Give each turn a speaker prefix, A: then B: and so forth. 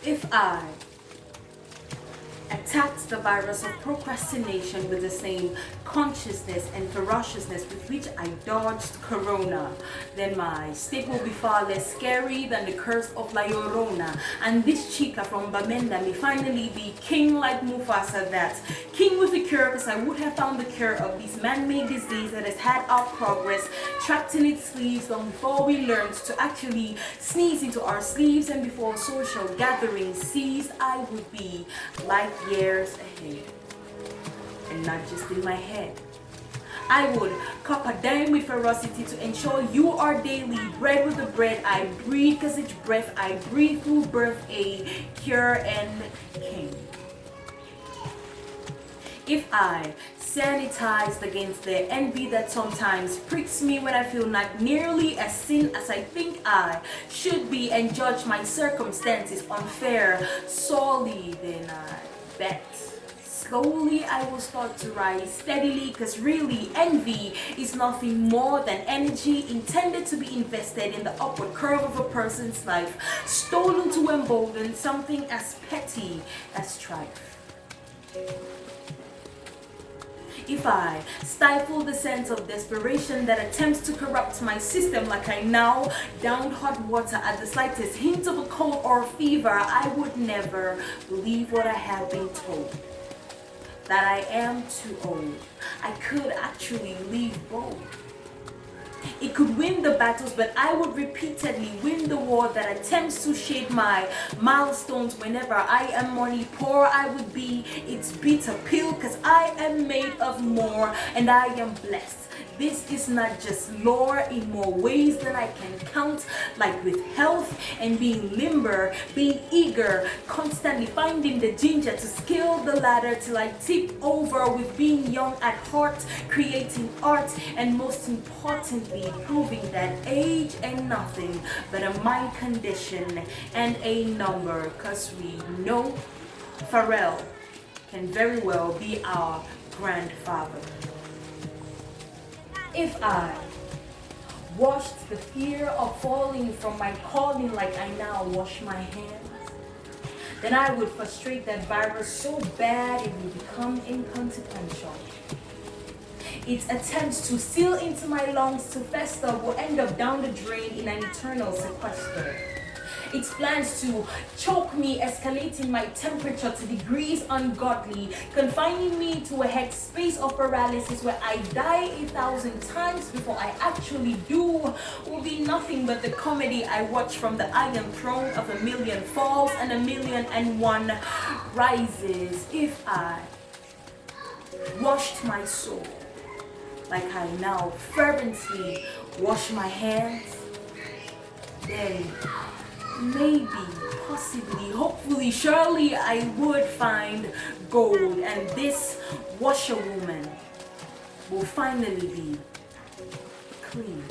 A: If I attacked the virus of procrastination with the same consciousness and ferociousness with which I dodged corona, then my stick will be far less scary than the curse of La Llorona. And this chica from Bamenda may finally be king like Mufasa, that king with a cure, because I would have found the cure of this man-made disease that has had our progress trapped in its sleeves long before we learned to actually sneeze into our sleeves, and before social gatherings ceased. I would be light years ahead, and not just in my head. I would cup a dime with ferocity to ensure you are daily bread with the bread I breathe, cause each breath I breathe will birth a cure and king. If I sanitized against the envy that sometimes pricks me when I feel not nearly as thin as I think I should be, and judge my circumstances unfair sorely, then I bet slowly I will start to rise steadily, cause really envy is nothing more than energy intended to be invested in the upward curve of a person's life, stolen to embolden something as petty as strife. If I stifle the sense of desperation that attempts to corrupt my system, like I now downed hot water at the slightest hint of a cold or fever, I would never believe what I have been told, that I am too old. I could actually leave bold. It could win the battles, but I would repeatedly win the war that attempts to shade my milestones. Whenever I am money poor, I would be its bitter pill, cause I am made of more and I am blessed. This is not just lore in more ways than I can count, like with health and being limber, being eager, constantly finding the ginger to scale the ladder till I tip over, with being young at heart, creating art, and most importantly, proving that age ain't nothing but a mind condition and a number, cause we know Pharrell can very well be our grandfather. If I washed the fear of falling from my calling like I now wash my hands, then I would frustrate that virus so bad it would become inconsequential. Its attempts to seal into my lungs to fester will end up down the drain in an eternal sequester. Its plans to choke me, escalating my temperature to degrees ungodly, confining me to a headspace of paralysis where I die 1,000 times before I actually do, will be nothing but the comedy I watch from the iron throne of 1,000,000 falls and 1,000,001 rises. If I washed my soul like I now fervently wash my hands, then maybe, possibly, hopefully, surely I would find gold, and this washerwoman will finally be clean.